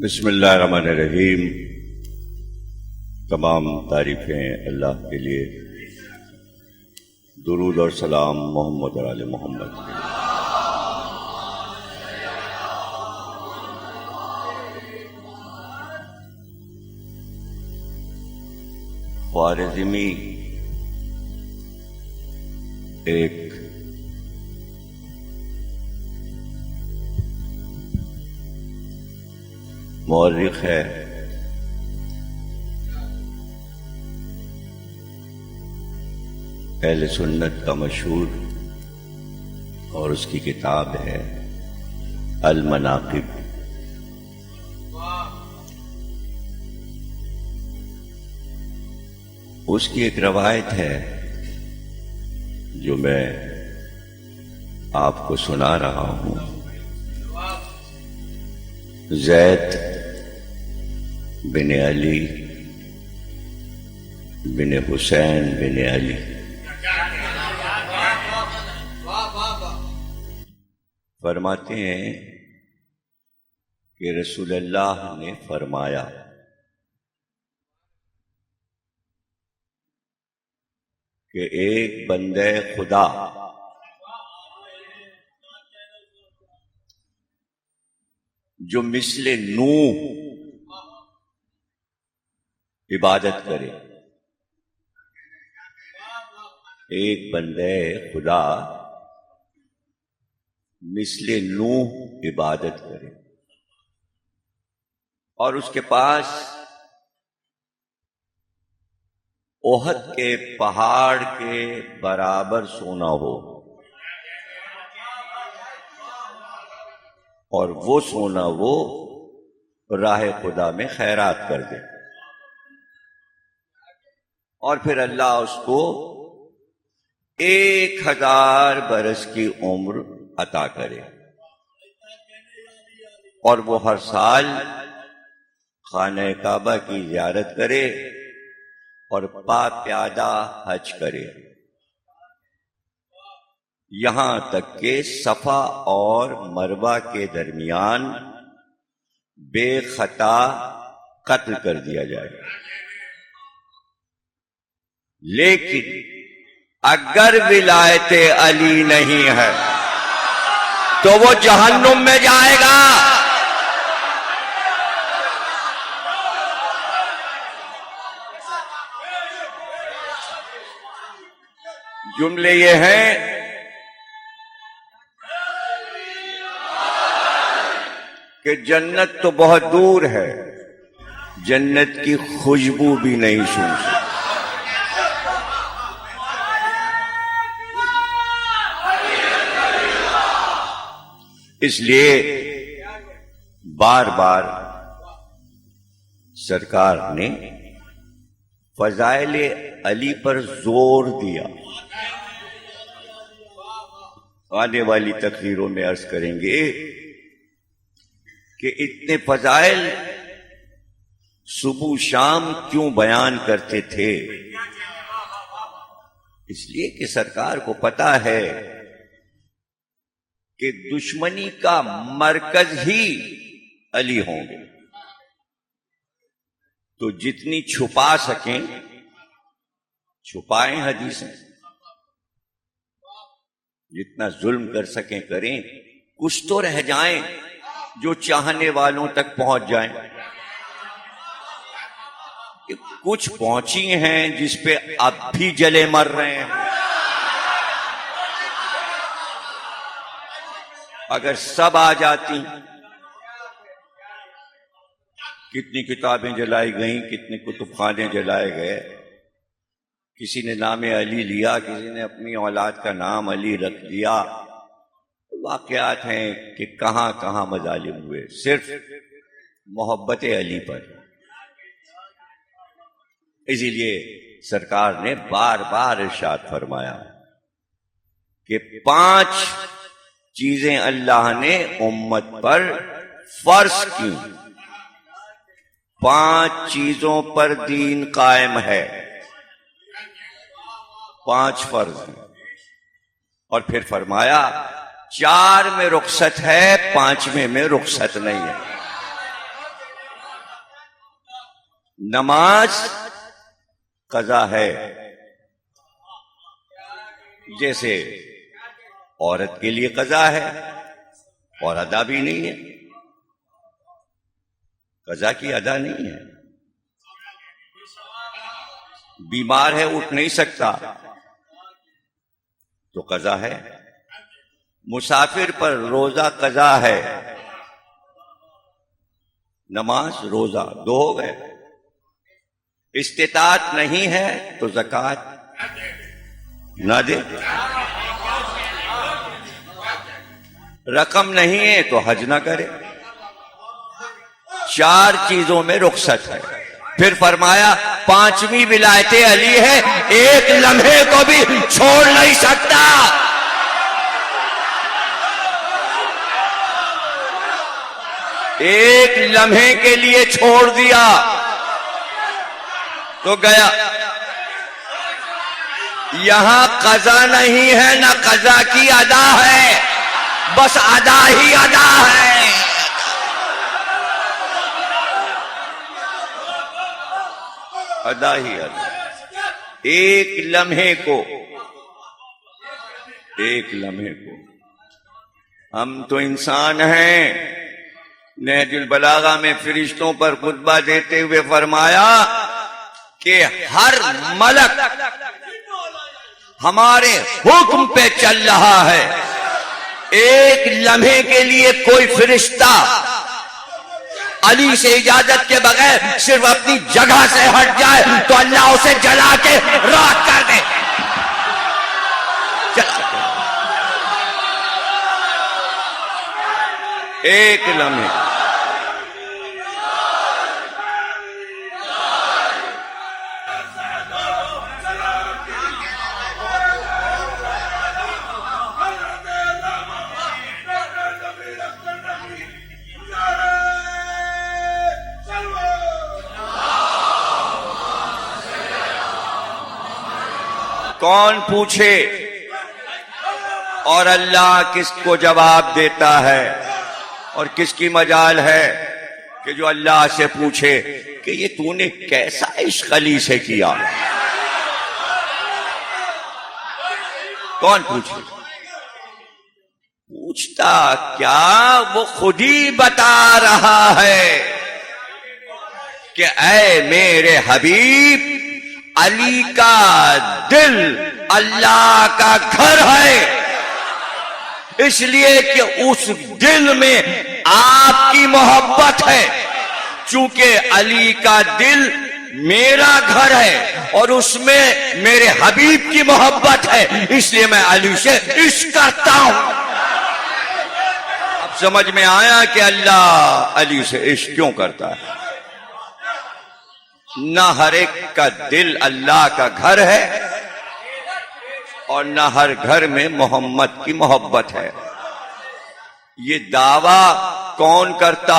بسم اللہ الرحمن الرحیم۔ تمام تعریفیں اللہ کے لیے، درود اور سلام محمد اور آل محمد کے لیے۔ خوارزمی ایک مورخ ہے، اہل سنت کا مشہور، اور اس کی کتاب ہے المناقب۔ اس کی ایک روایت ہے جو میں آپ کو سنا رہا ہوں۔ زید بن علی بن حسین بن علی فرماتے ہیں کہ رسول اللہ نے فرمایا کہ ایک بندے خدا جو مثل نوح عبادت کرے، ایک بندے خدا مثل نوح عبادت کرے اور اس کے پاس احد کے پہاڑ کے برابر سونا ہو، اور وہ سونا وہ راہ خدا میں خیرات کر دے، اور پھر اللہ اس کو 1000 برس کی عمر عطا کرے، اور وہ ہر سال خانہ کعبہ کی زیارت کرے اور پا پیادہ حج کرے، یہاں تک کہ صفا اور مروہ کے درمیان بے خطا قتل کر دیا جائے۔ لیکن اگر ولایت علی نہیں ہے تو وہ جہنم میں جائے گا۔ جملے یہ ہیں کہ جنت تو بہت دور ہے، جنت کی خوشبو بھی نہیں سن سکتے۔ اس لیے بار بار سرکار نے فضائل علی پر زور دیا۔ آنے والی تقریروں میں عرض کریں گے کہ اتنے فضائل صبح شام کیوں بیان کرتے تھے؟ اس لیے کہ سرکار کو پتا ہے کہ دشمنی کا مرکز ہی علی ہوں گے، تو جتنی چھپا سکیں چھپائیں حدیثیں، جتنا ظلم کر سکیں کریں، کچھ تو رہ جائیں جو چاہنے والوں تک پہنچ جائیں۔ کچھ پہنچی ہیں جس پہ اب بھی جلے مر رہے ہیں۔ اگر سب آ جاتی، کتنی کتابیں جلائی گئیں، کتنے کتب خانے جلائے گئے، کسی نے نام علی لیا، کسی نے اپنی اولاد کا نام علی رکھ دیا۔ واقعات ہیں کہ کہاں کہاں مظالم ہوئے صرف محبت علی پر۔ اسی لیے سرکار نے بار بار ارشاد فرمایا کہ 5 چیزیں اللہ نے امت پر فرض کی، 5 چیزوں پر دین قائم ہے، 5 فرض ہیں، اور پھر فرمایا 4 میں رخصت ہے، 5ویں میں رخصت نہیں ہے۔ نماز قضا ہے، جیسے عورت کے لیے قضا ہے اور ادا بھی نہیں ہے. قضا کی ادا نہیں ہے. بیمار ہے، اٹھ نہیں سکتا تو قضا ہے. مسافر پر روزہ قضا ہے. نماز روزہ دو ہو گئے. استطاعت نہیں ہے تو زکوٰۃ نہ دے. رقم نہیں ہے تو حج نہ کرے. 4 چیزوں میں رخصت ہے. پھر فرمایا 5ویں ولایت علی ہے، ایک لمحے کو بھی چھوڑ نہیں سکتا. ایک لمحے کے لیے چھوڑ دیا تو گیا. یہاں قضا نہیں ہے، نہ قضا کی ادا ہے، بس ادا ہی ادا ہے. ادا ہی ادا. ایک لمحے کو ہم تو انسان ہیں. نہج البلاغہ میں فرشتوں پر خطبہ دیتے ہوئے فرمایا کہ ہر ملک ہمارے حکم پہ چل رہا ہے. ایک لمحے کے لیے کوئی فرشتہ علی سے اجازت کے بغیر صرف اپنی جگہ سے ہٹ جائے تو اللہ اسے جلا کے راکھ کر دے. ایک لمحے. کون پوچھے اور اللہ کس کو جواب دیتا ہے؟ اور کس کی مجال ہے کہ جو اللہ سے پوچھے کہ یہ تو نے کیسا عشق علی سے کیا؟ کون پوچھے؟ پوچھتا کیا، وہ خود ہی بتا رہا ہے کہ اے میرے حبیب، علی کا دل اللہ کا گھر ہے، اس لیے کہ اس دل میں آپ کی محبت ہے. چونکہ علی کا دل میرا گھر ہے اور اس میں میرے حبیب کی محبت ہے، اس لیے میں علی سے عشق کرتا ہوں. اب سمجھ میں آیا کہ اللہ علی سے عشق کیوں کرتا ہے. نہ ہر ایک کا دل اللہ کا گھر ہے اور نہ ہر گھر میں محمد کی محبت ہے. یہ دعویٰ کون کرتا؟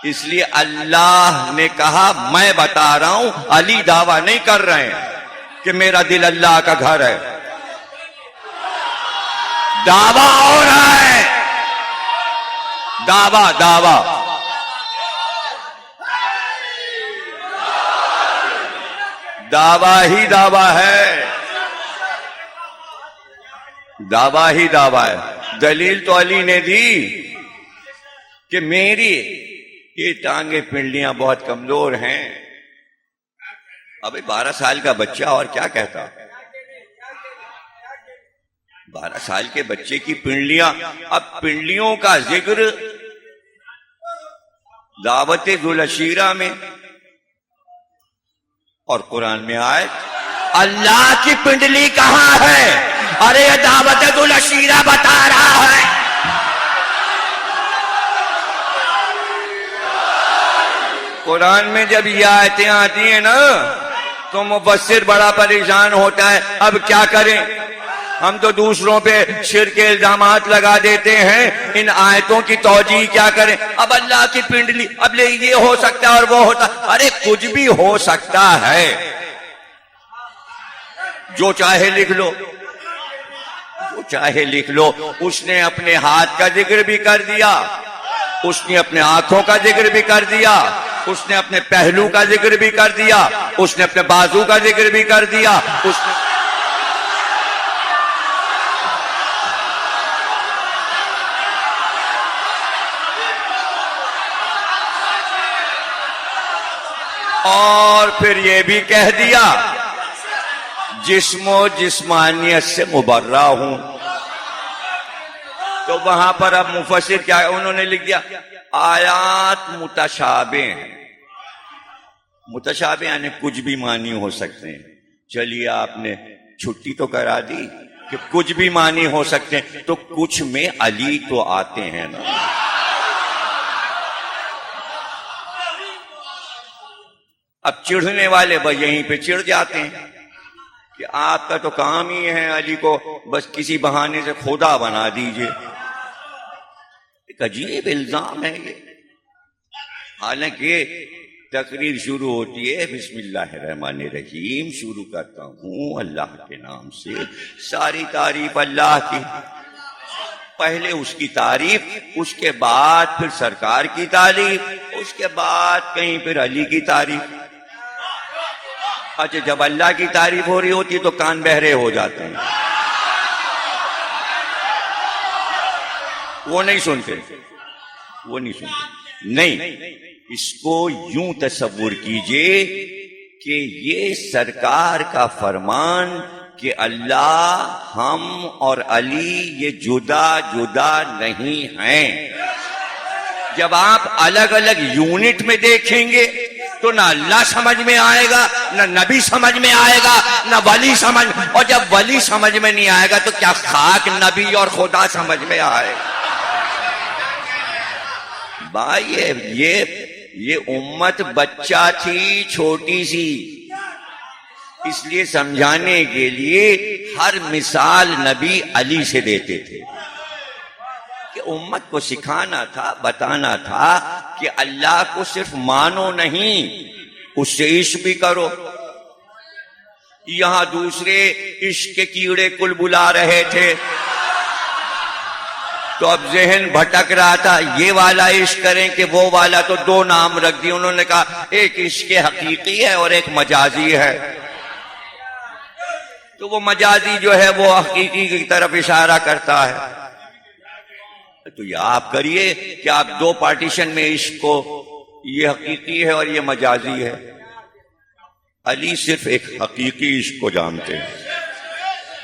اس لیے اللہ نے کہا میں بتا رہا ہوں، علی دعویٰ نہیں کر رہے ہیں کہ میرا دل اللہ کا گھر ہے. دعویٰ ہو رہا ہے، دعویٰ دعویٰ ہی دعویٰ ہے. دعویٰ ہی دعویٰ ہے. دلیل تو علی نے دی کہ میری یہ ٹانگیں پنڈلیاں بہت کمزور ہیں. ابھی 12 سال کا بچہ اور کیا کہتا؟ 12 سال کے بچے کی پنڈلیاں. اب پنڈلیوں کا ذکر دعوت ذوالعشیرہ میں اور قرآن میں آئے. اللہ کی پنڈلی کہاں ہے؟ ارے یہ دعوت ذوالعشیرہ بتا رہا ہے. قرآن میں جب یہ آیتیں آتی ہیں نا تو مفسر بڑا پریشان ہوتا ہے. اب کیا کریں؟ ہم تو دوسروں پہ شرک کے الزامات لگا دیتے ہیں، ان آیتوں کی توجیہ کیا کریں؟ اب اللہ کی پنڈلی، اب لے یہ ہو سکتا ہے اور وہ ہوتا. ارے کچھ بھی ہو سکتا ہے، جو چاہے لکھ لو، جو چاہے لکھ لو. اس نے اپنے ہاتھ کا ذکر بھی کر دیا، اس نے اپنے آنکھوں کا ذکر بھی کر دیا، اس نے اپنے پہلو کا ذکر بھی کر دیا، اس نے اپنے بازو کا ذکر بھی کر دیا، اس نے اور پھر یہ بھی کہہ دیا جسم و جسمانیت سے مبرہ ہوں۔ تو وہاں پر اب مفسر کیا ہے، انہوں نے لکھ دیا آیات متشابہ ہیں۔ متشابہ یعنی کچھ بھی معنی ہو سکتے ہیں۔ چلیے آپ نے چھٹی تو کرا دی کہ کچھ بھی معنی ہو سکتے ہیں، تو کچھ میں علی تو آتے ہیں نا۔ اب چڑھنے والے بس یہیں پہ چڑھ جاتے ہیں کہ آپ کا تو کام ہی ہے علی کو بس کسی بہانے سے خدا بنا دیجئے۔ ایک عجیب الزام ہے یہ۔ حالانکہ تقریر شروع ہوتی ہے بسم اللہ الرحمن الرحیم، شروع کرتا ہوں اللہ کے نام سے، ساری تعریف اللہ کی، پہلے اس کی تعریف، اس کے بعد پھر سرکار کی تعریف، اس کے بعد کہیں پھر علی کی تعریف۔ اچھا جب اللہ کی تعریف ہو رہی ہوتی ہے تو کان بہرے ہو جاتے ہیں، وہ نہیں سنتے، وہ نہیں سنتے۔ نہیں، اس کو یوں تصور کیجئے کہ یہ سرکار کا فرمان کہ اللہ، ہم اور علی یہ جدا جدا نہیں ہیں۔ جب آپ الگ الگ یونٹ میں دیکھیں گے تو نہ اللہ سمجھ میں آئے گا، نہ نبی سمجھ میں آئے گا، نہ ولی سمجھ، اور جب ولی سمجھ میں نہیں آئے گا تو کیا خاک نبی اور خدا سمجھ میں آئے گا؟ بھائی یہ امت بچہ تھی چھوٹی سی، اس لیے سمجھانے کے لیے ہر مثال نبی علی سے دیتے تھے کہ امت کو سکھانا تھا، بتانا تھا کہ اللہ کو صرف مانو نہیں، اس سے عشق بھی کرو۔ یہاں دوسرے عشق کے کیڑے کل بلا رہے تھے تو اب ذہن بھٹک رہا تھا، یہ والا عشق کریں کہ وہ والا، تو دو نام رکھ دی انہوں نے، کہا ایک عشق حقیقی ہے اور ایک مجازی ہے۔ تو وہ مجازی جو ہے وہ حقیقی کی طرف اشارہ کرتا ہے۔ تو یہ آپ کریے کہ آپ دو پارٹیشن میں عشق کو، یہ حقیقی ہے اور یہ مجازی ہے۔ علی صرف ایک حقیقی عشق کو جانتے ہیں،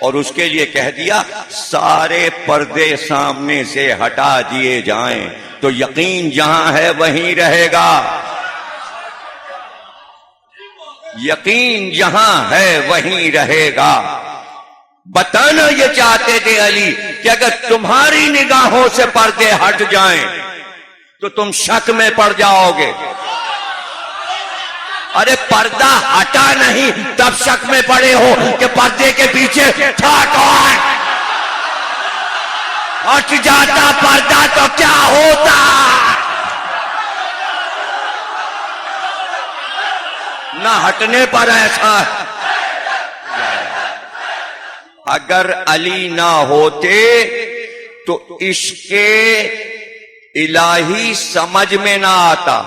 اور اس کے لیے کہہ دیا سارے پردے سامنے سے ہٹا دیے جائیں تو یقین جہاں ہے وہیں رہے گا، یقین جہاں ہے وہیں رہے گا۔ بتانا یہ چاہتے تھے علی کہ اگر تمہاری نگاہوں سے پردے ہٹ جائیں تو تم شک میں پڑ جاؤ گے۔ ارے پردہ ہٹا نہیں تب شک میں پڑے ہو کہ پردے کے پیچھے تھا کون؟ ہٹ جاتا پردہ تو کیا ہوتا؟ نہ ہٹنے پر ایسا۔ اگر علی نہ ہوتے تو عشق الہی سمجھ میں نہ آتا،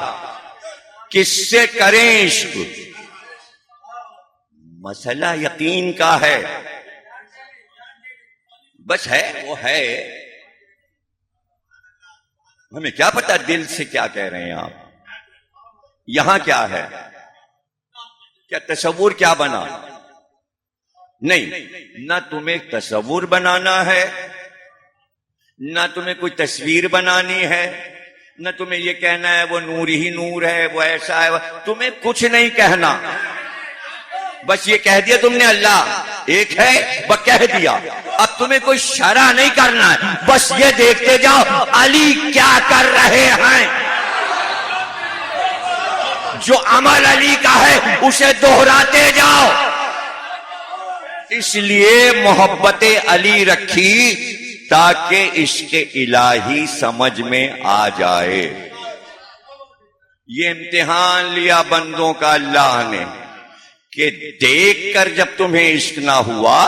کس سے کریں عشق؟ مسئلہ یقین کا ہے، بس ہے وہ ہے، ہمیں کیا پتا دل سے کیا کہہ رہے ہیں آپ۔ یہاں کیا ہے، کیا تصور کیا بنا؟ نہیں، نہ تمہیں تصور بنانا ہے، نہ تمہیں کوئی تصویر بنانی ہے، نہ تمہیں یہ کہنا ہے وہ نور ہی نور ہے، وہ ایسا ہے، تمہیں کچھ نہیں کہنا، بس یہ کہہ دیا تم نے اللہ ایک ہے، وہ کہہ دیا۔ اب تمہیں کوئی شرح نہیں کرنا ہے، بس یہ دیکھتے جاؤ علی کیا کر رہے ہیں، جو عمل علی کا ہے اسے دہراتے جاؤ۔ اس لیے محبت علی رکھی تاکہ عشق الہی سمجھ میں آ جائے۔ یہ امتحان لیا بندوں کا اللہ نے کہ دیکھ کر جب تمہیں عشق نہ ہوا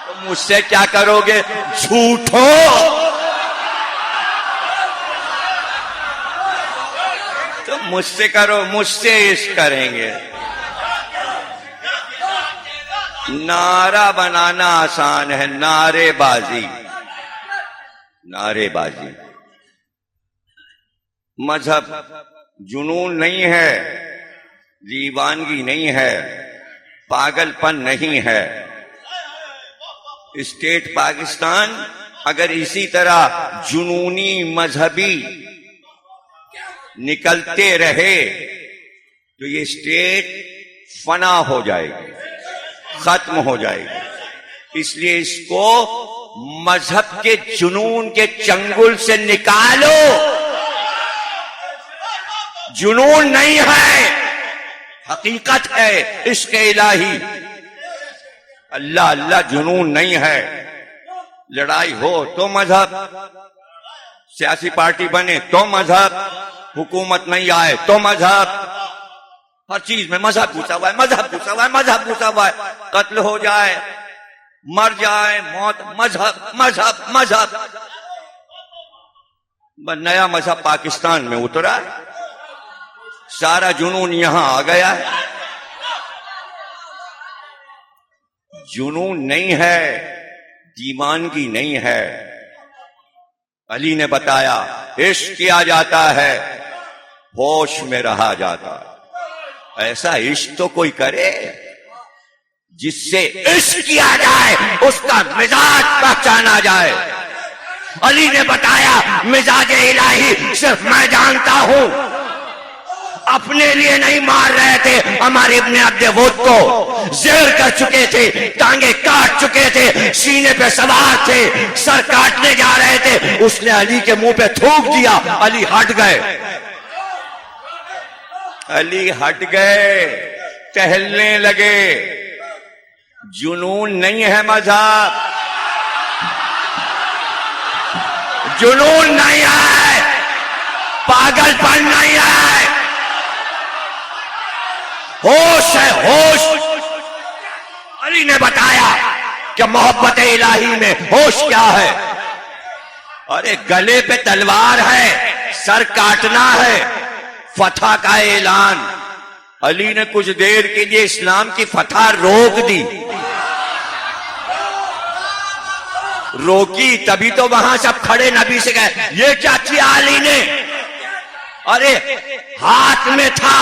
تو مجھ سے کیا کرو گے؟ جھوٹو، تو مجھ سے کرو، مجھ سے عشق کریں گے. نعرہ بنانا آسان ہے، نعرے بازی، نعرے بازی. مذہب جنون نہیں ہے، دیوانگی نہیں ہے، پاگل پن نہیں ہے. اسٹیٹ پاکستان اگر اسی طرح جنونی مذہبی نکلتے رہے تو یہ اسٹیٹ فنا ہو جائے گی، ختم ہو جائے گی. اس لیے اس کو مذہب کے جنون کے چنگل سے نکالو. جنون نہیں ہے، حقیقت ہے عشق الہی. اللہ اللہ جنون نہیں ہے. لڑائی ہو تو مذہب، سیاسی پارٹی بنے تو مذہب، حکومت نہیں آئے تو مذہب. ہر چیز میں مذہب گھسا ہوا ہے، مذہب گھسا ہوا ہے، مذہب گھسا ہوا ہے. قتل ہو جائے، مر جائے، موت، مذہب مذہب مذہب. نیا مذہب پاکستان میں اترا، سارا جنون یہاں آ گیا ہے. جنون نہیں ہے، دیوانگی نہیں ہے. علی نے بتایا عشق کیا جاتا ہے، ہوش میں رہا جاتا. ایسا عشق تو کوئی کرے جس سے عشق کیا جائے، اس کا مزاج پہچانا جائے. علی نے بتایا مزاج الہی صرف میں جانتا ہوں. اپنے لیے نہیں مار رہے تھے، ہمارے ابن عبد ود کو زیر کر چکے تھے، ٹانگیں کاٹ چکے تھے، سینے پہ سوار تھے، سر کاٹنے جا رہے تھے. اس نے علی کے منہ پہ تھوک دیا، علی ہٹ گئے. علی ہٹ گئے، ٹہلنے لگے. جنون نہیں ہے مذہب، جنون نہیں ہے، پاگل پن نہیں ہے، ہوش ہے ہوش. علی نے بتایا کہ محبت الہی میں ہوش کیا ہے. ارے گلے پہ تلوار ہے، سر کاٹنا ہے، فتح کا اعلان. علی نے کچھ دیر کے لیے اسلام کی فتح روک دی. روکی تبھی تو وہاں سب کھڑے نبی سے گئے یہ کیا کیا علی نے. ارے ہاتھ میں تھا،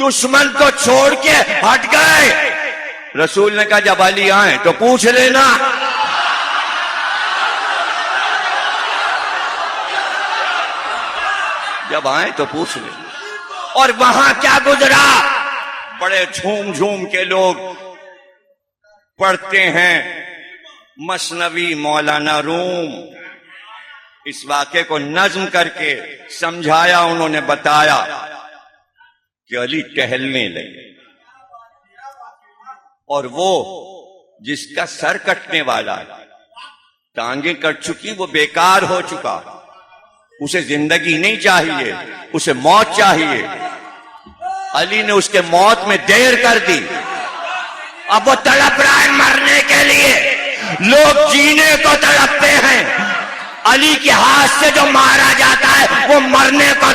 دشمن کو چھوڑ کے ہٹ گئے. رسول نے کہا جب علی آئیں تو پوچھ لینا. جب آئیں تو پوچھ لینا. اور وہاں کیا گزرا، بڑے جھوم جھوم کے لوگ پڑھتے ہیں مثنوی مولانا روم. اس واقعے کو نظم کر کے سمجھایا. انہوں نے بتایا کہ علی ٹہلنے لگے اور وہ جس کا سر کٹنے والا ٹانگیں کٹ چکی، وہ بیکار ہو چکا. اسے زندگی نہیں چاہیے، اسے موت چاہیے. علی نے اس کے موت میں دیر کر دی. اب وہ تڑپ رہا ہے مرنے کے لیے. لوگ جینے کو تڑپتے ہیں، علی کے ہاتھ سے جو مارا جاتا ہے وہ مرنے کو